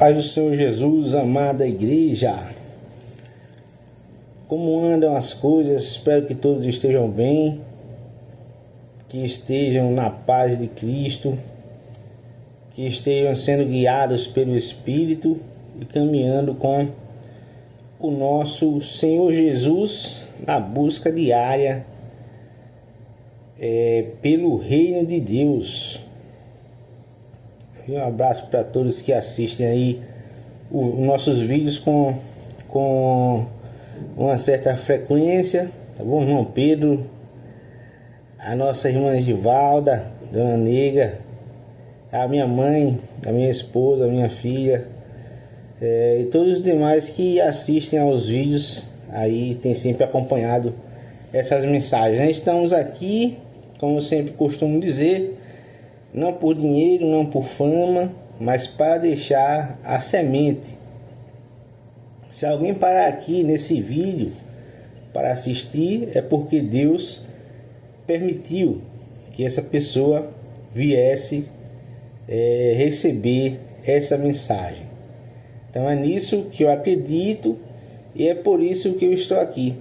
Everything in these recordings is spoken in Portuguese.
Paz do Senhor Jesus, amada igreja. Como andam as coisas? Espero que todos estejam bem, que estejam na paz de Cristo, que estejam sendo guiados pelo Espírito e caminhando com o nosso Senhor Jesus na busca diária pelo reino de Deus. Um abraço para todos que assistem aí os nossos vídeos com uma certa frequência, tá bom? Irmão Pedro, a nossa irmã Givalda, Dona Nega, a minha mãe, a minha esposa, a minha filha, e todos os demais que assistem aos vídeos aí, tem sempre acompanhado essas mensagens, né? Estamos aqui, como eu sempre costumo dizer, não por dinheiro, não por fama, mas para deixar a semente. Se alguém parar aqui nesse vídeo para assistir, é porque Deus permitiu que essa pessoa viesse receber essa mensagem. Então é nisso que eu acredito e é por isso que eu estou aqui.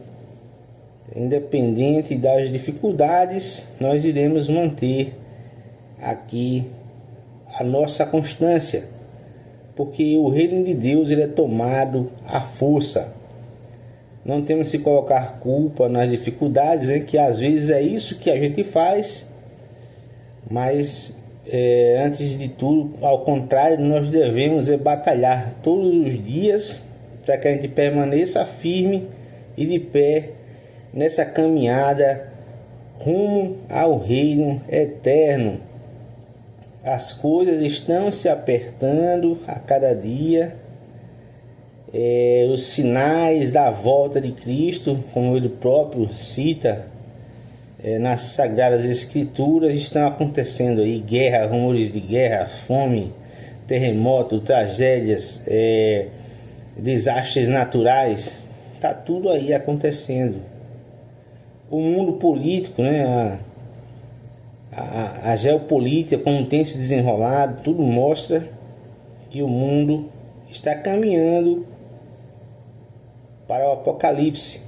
Independente das dificuldades, nós iremos manter aqui a nossa constância, porque o reino de Deus ele é tomado à força. Não temos que colocar culpa nas dificuldades, que às vezes é isso que a gente faz, mas antes de tudo, ao contrário, nós devemos batalhar todos os dias para que a gente permaneça firme e de pé nessa caminhada rumo ao reino eterno. As coisas estão se apertando a cada dia. Os sinais da volta de Cristo, como ele próprio cita nas Sagradas Escrituras, estão acontecendo aí. Guerra, rumores de guerra, fome, terremoto, tragédias, desastres naturais. Está tudo aí acontecendo. O mundo político, né? A geopolítica, como tem se desenrolado, tudo mostra que o mundo está caminhando para o apocalipse.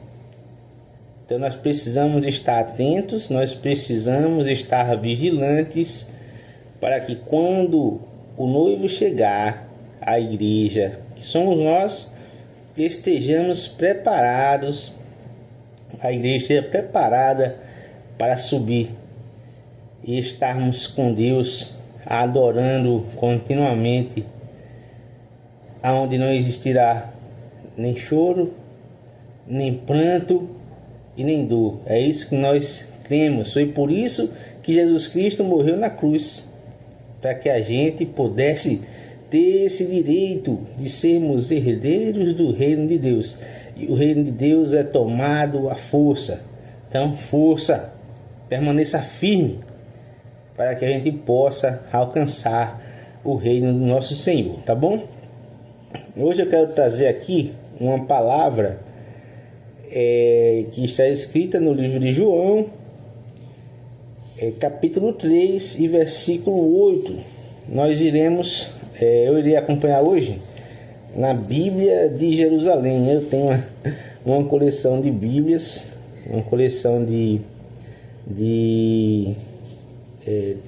Então nós precisamos estar atentos, nós precisamos estar vigilantes para que quando o noivo chegar, a igreja, que somos nós, estejamos preparados, a igreja esteja preparada para subir e estarmos com Deus, adorando continuamente, aonde não existirá nem choro, nem pranto e nem dor. É isso que nós cremos. Foi por isso que Jesus Cristo morreu na cruz, para que a gente pudesse ter esse direito de sermos herdeiros do reino de Deus. E o reino de Deus é tomado à força. Então, força, permaneça firme, para que a gente possa alcançar o reino do nosso Senhor, tá bom? Hoje eu quero trazer aqui uma palavra que está escrita no livro de João, capítulo 3 e versículo 8. Nós eu irei acompanhar hoje na Bíblia de Jerusalém. Eu tenho uma coleção de Bíblias, uma coleção de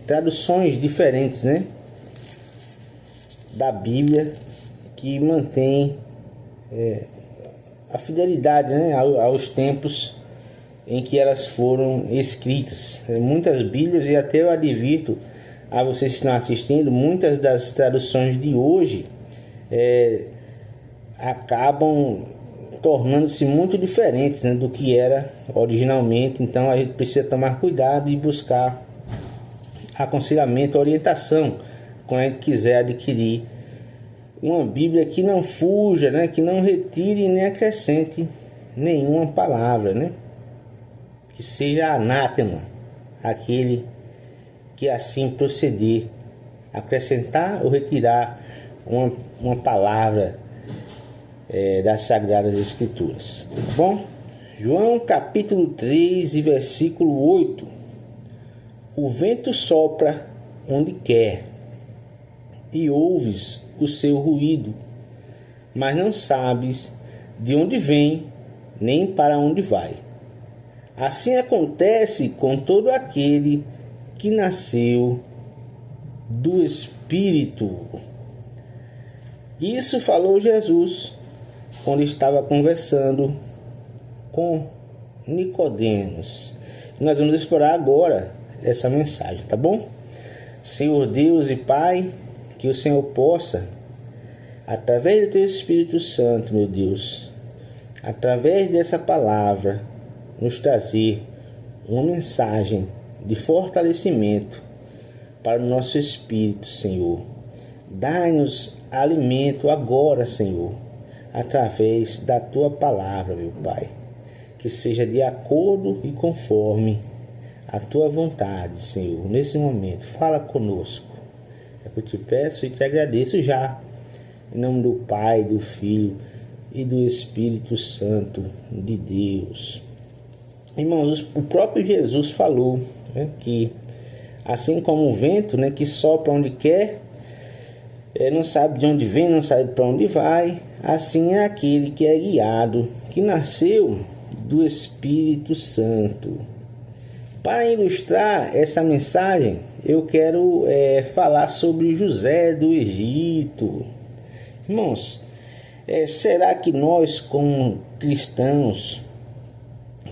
traduções diferentes, né, da Bíblia, que mantém a fidelidade, né, aos tempos em que elas foram escritas. Muitas Bíblias, e até eu advirto a vocês que estão assistindo, muitas das traduções de hoje acabam tornando-se muito diferentes, né, do que era originalmente. Então a gente precisa tomar cuidado e buscar aconselhamento, orientação, quando a gente quiser adquirir uma Bíblia que não fuja, né, que não retire nem acrescente nenhuma palavra, né, que seja anátema aquele que assim proceder, acrescentar ou retirar uma palavra das Sagradas Escrituras. Tá bom? João capítulo 3 e versículo 8. O vento sopra onde quer e ouves o seu ruído, mas não sabes de onde vem nem para onde vai. Assim acontece com todo aquele que nasceu do Espírito. Isso falou Jesus quando estava conversando com Nicodemos. Nós vamos explorar agora essa mensagem, tá bom? Senhor Deus e Pai, que o Senhor possa, através do Teu Espírito Santo, meu Deus, através dessa palavra, nos trazer uma mensagem de fortalecimento para o nosso espírito, Senhor. Dai-nos alimento agora, Senhor, através da Tua palavra, meu Pai, que seja de acordo e conforme a Tua vontade, Senhor. Nesse momento, fala conosco. É que eu te peço e te agradeço já, em nome do Pai, do Filho e do Espírito Santo de Deus. Irmãos, o próprio Jesus falou, né, que assim como o vento, né, que sopra onde quer, não sabe de onde vem, não sabe para onde vai, assim é aquele que é guiado, que nasceu do Espírito Santo. Para ilustrar essa mensagem, eu quero falar sobre José do Egito. Irmãos, será que nós, como cristãos,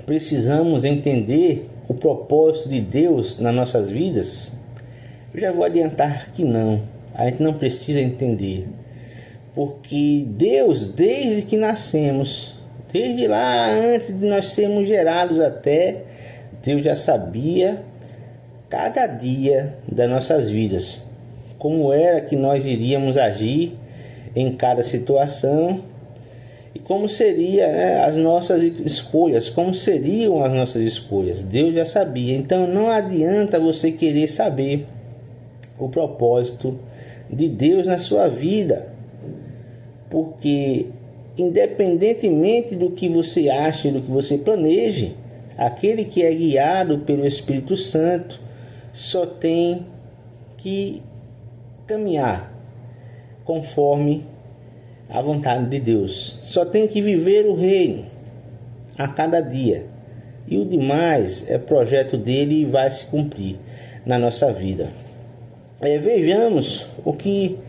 precisamos entender o propósito de Deus nas nossas vidas? Eu já vou adiantar que não. A gente não precisa entender. Porque Deus, desde que nascemos, desde lá antes de nós sermos gerados até, Deus já sabia cada dia das nossas vidas. Como era que nós iríamos agir em cada situação. E como seriam as nossas escolhas, como seriam as nossas escolhas. Deus já sabia. Então não adianta você querer saber o propósito de Deus na sua vida. Porque independentemente do que você ache, do que você planeje, aquele que é guiado pelo Espírito Santo só tem que caminhar conforme a vontade de Deus. Só tem que viver o reino a cada dia. E o demais é projeto dele e vai se cumprir na nossa vida. Vejamos o que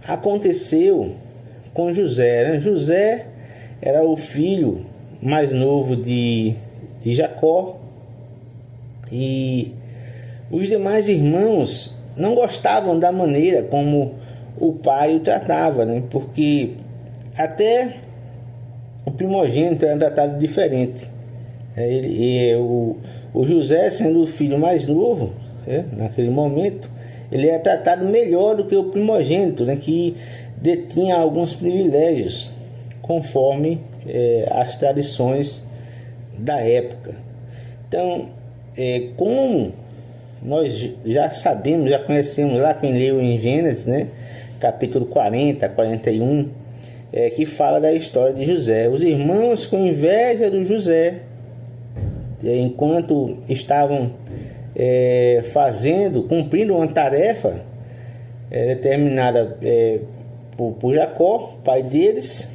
aconteceu com José, né? José era o filho mais novo de Jacó. E os demais irmãos não gostavam da maneira como o pai o tratava, né? Porque até o primogênito era tratado diferente. O José, sendo o filho mais novo, naquele momento, ele era tratado melhor do que o primogênito, né? Que detinha alguns privilégios, conforme as tradições da época. Então, como nós já sabemos, já conhecemos lá, quem leu em Gênesis, né? Capítulo 40, 41, que fala da história de José. Os irmãos, com inveja do José, enquanto estavam cumprindo uma tarefa determinada por Jacó, pai deles,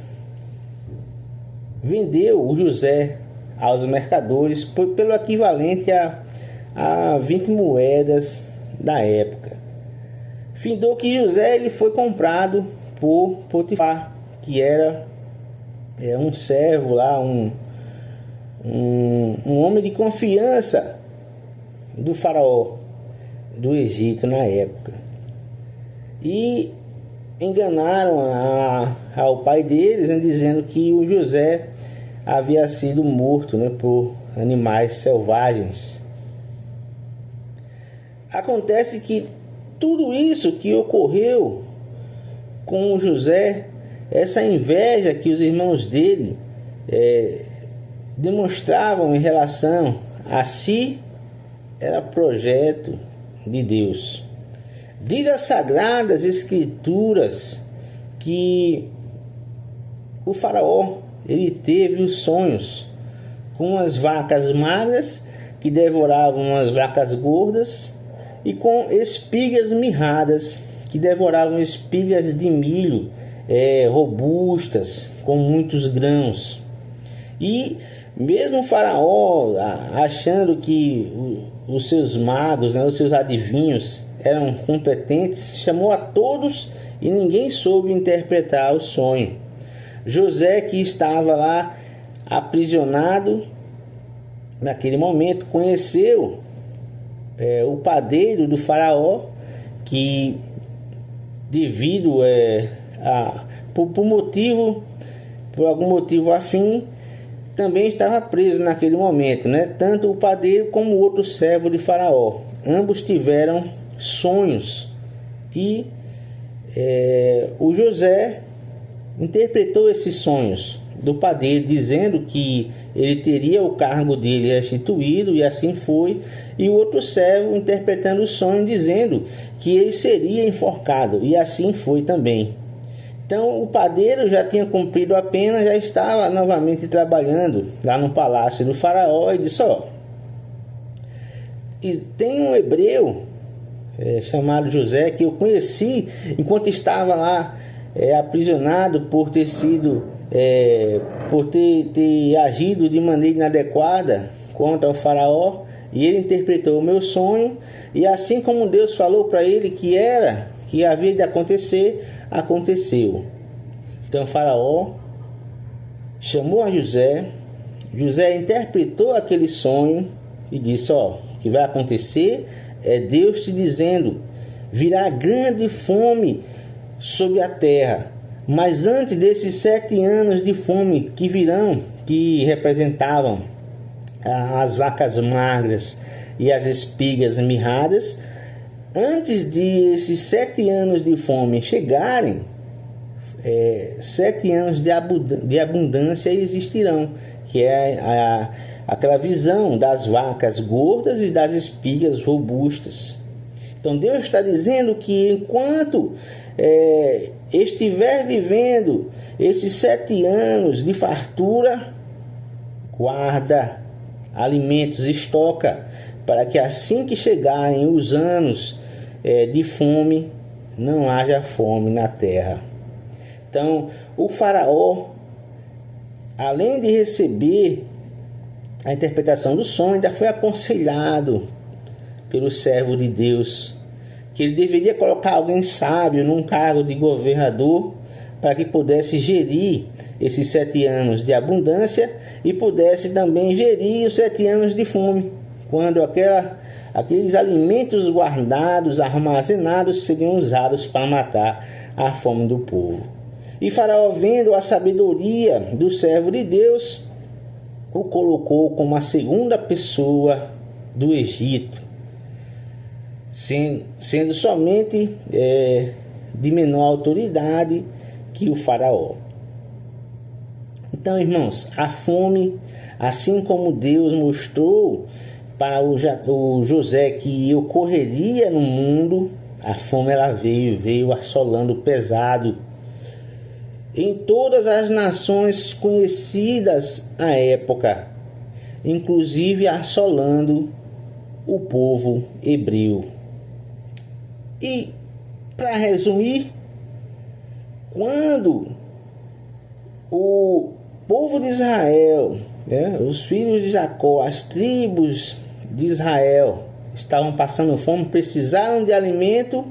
vendeu o José aos mercadores pelo equivalente a 20 moedas da época. Findou que José ele foi comprado por Potifar, que era um servo lá, um homem de confiança do faraó do Egito na época. E enganaram ao pai deles, né, dizendo que o José havia sido morto, né, por animais selvagens. Acontece que tudo isso que ocorreu com José, essa inveja que os irmãos dele demonstravam em relação a si, era projeto de Deus. Diz as Sagradas Escrituras que o faraó ele teve os sonhos com as vacas magras que devoravam as vacas gordas e com espigas mirradas que devoravam espigas de milho robustas, com muitos grãos. E mesmo o faraó, achando que os seus magos, os seus adivinhos eram competentes, chamou a todos e ninguém soube interpretar o sonho. José, que estava lá aprisionado naquele momento, conheceu o padeiro do faraó, que devido por algum motivo afim, também estava preso naquele momento, Tanto o padeiro como o outro servo de faraó. Ambos tiveram sonhos e o José interpretou esses sonhos do padeiro, dizendo que ele teria o cargo dele restituído, e assim foi. E o outro servo interpretando o sonho, dizendo que ele seria enforcado, e assim foi também. Então o padeiro já tinha cumprido a pena, já estava novamente trabalhando lá no palácio do faraó, e disse: e tem um hebreu chamado José, que eu conheci enquanto estava lá aprisionado por ter sido por ter agido de maneira inadequada contra o faraó, e ele interpretou o meu sonho, e assim como Deus falou para ele que havia de acontecer, aconteceu. Então o faraó chamou a José. José interpretou aquele sonho e disse: o que vai acontecer é Deus te dizendo: virá grande fome sobre a terra. Mas antes desses 7 anos de fome que virão, que representavam as vacas magras e as espigas mirradas, antes de esses 7 anos de fome chegarem, 7 anos de abundância existirão, que é aquela visão das vacas gordas e das espigas robustas. Então Deus está dizendo que enquanto estiver vivendo esses 7 anos de fartura, guarda alimentos, estoca, para que assim que chegarem os anos de fome, não haja fome na terra. Então o faraó, além de receber a interpretação do sonho, ainda foi aconselhado pelo servo de Deus que ele deveria colocar alguém sábio num cargo de governador, para que pudesse gerir esses 7 anos de abundância e pudesse também gerir os 7 anos de fome, quando aqueles alimentos guardados, armazenados, seriam usados para matar a fome do povo. E Faraó, vendo a sabedoria do servo de Deus, o colocou como a segunda pessoa do Egito, sendo somente de menor autoridade que o faraó. Então, irmãos, a fome, assim como Deus mostrou para o José que ocorreria no mundo, a fome ela veio assolando pesado em todas as nações conhecidas à época, inclusive assolando o povo hebreu. E, para resumir, quando o povo de Israel, os filhos de Jacó, as tribos de Israel estavam passando fome, precisaram de alimento,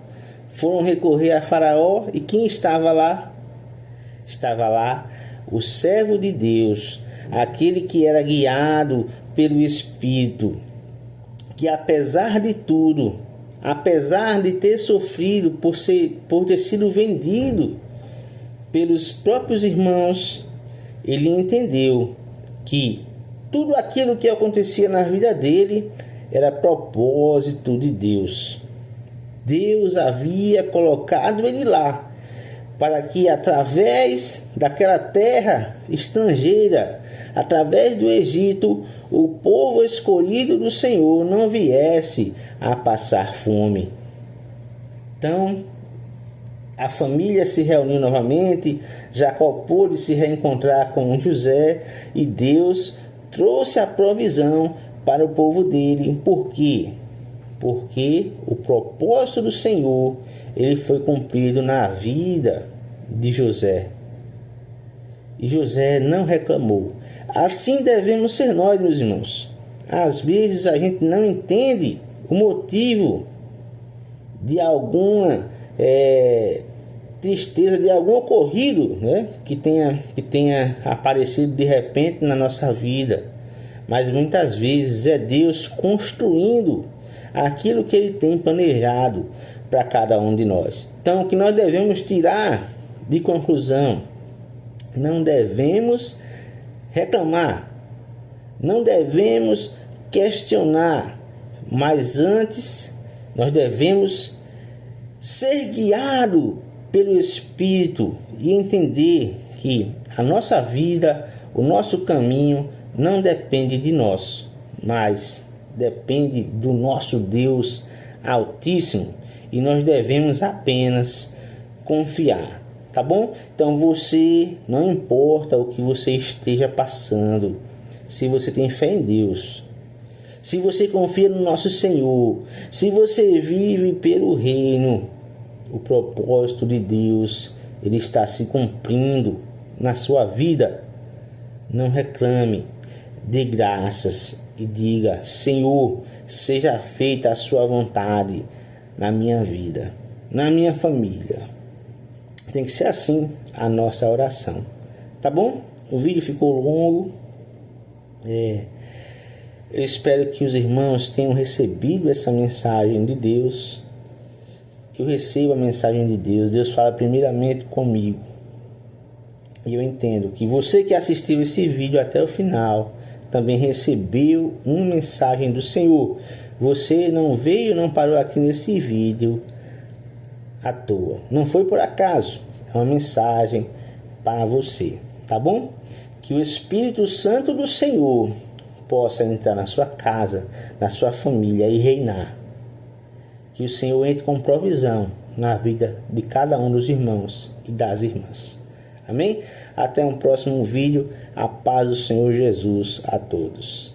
foram recorrer a Faraó, e quem estava lá? Estava lá o servo de Deus, aquele que era guiado pelo Espírito, que apesar de tudo, apesar de ter sofrido por ter sido vendido pelos próprios irmãos, ele entendeu que tudo aquilo que acontecia na vida dele era propósito de Deus. Deus havia colocado ele lá para que através daquela terra estrangeira, através do Egito, o povo escolhido do Senhor não viesse a passar fome. Então, a família se reuniu novamente, Jacó pôde se reencontrar com José, e Deus trouxe a provisão para o povo dele. Por quê? Porque o propósito do Senhor ele foi cumprido na vida de José. E José não reclamou. Assim devemos ser nós, meus irmãos. Às vezes a gente não entende o motivo de alguma tristeza, de algum ocorrido, né, que tenha aparecido de repente na nossa vida. Mas muitas vezes é Deus construindo aquilo que Ele tem planejado para cada um de nós. Então, o que nós devemos tirar de conclusão: não devemos reclamar, não devemos questionar, mas antes nós devemos ser guiados pelo Espírito e entender que a nossa vida, o nosso caminho não depende de nós, mas depende do nosso Deus Altíssimo, e nós devemos apenas confiar, tá bom? Então você, não importa o que você esteja passando, se você tem fé em Deus, se você confia no nosso Senhor, se você vive pelo reino, o propósito de Deus, ele está se cumprindo na sua vida. Não reclame, dê graças e diga: Senhor, seja feita a sua vontade na minha vida, na minha família. Tem que ser assim a nossa oração, tá bom? O vídeo ficou longo. Eu espero que os irmãos tenham recebido essa mensagem de Deus. Eu recebo a mensagem de Deus. Deus fala primeiramente comigo. E eu entendo que você que assistiu esse vídeo até o final também recebeu uma mensagem do Senhor. Você não veio, não parou aqui nesse vídeo à toa. Não foi por acaso. É uma mensagem para você, tá bom? Que o Espírito Santo do Senhor possa entrar na sua casa, na sua família e reinar. Que o Senhor entre com provisão na vida de cada um dos irmãos e das irmãs. Amém? Até um próximo vídeo. A paz do Senhor Jesus a todos.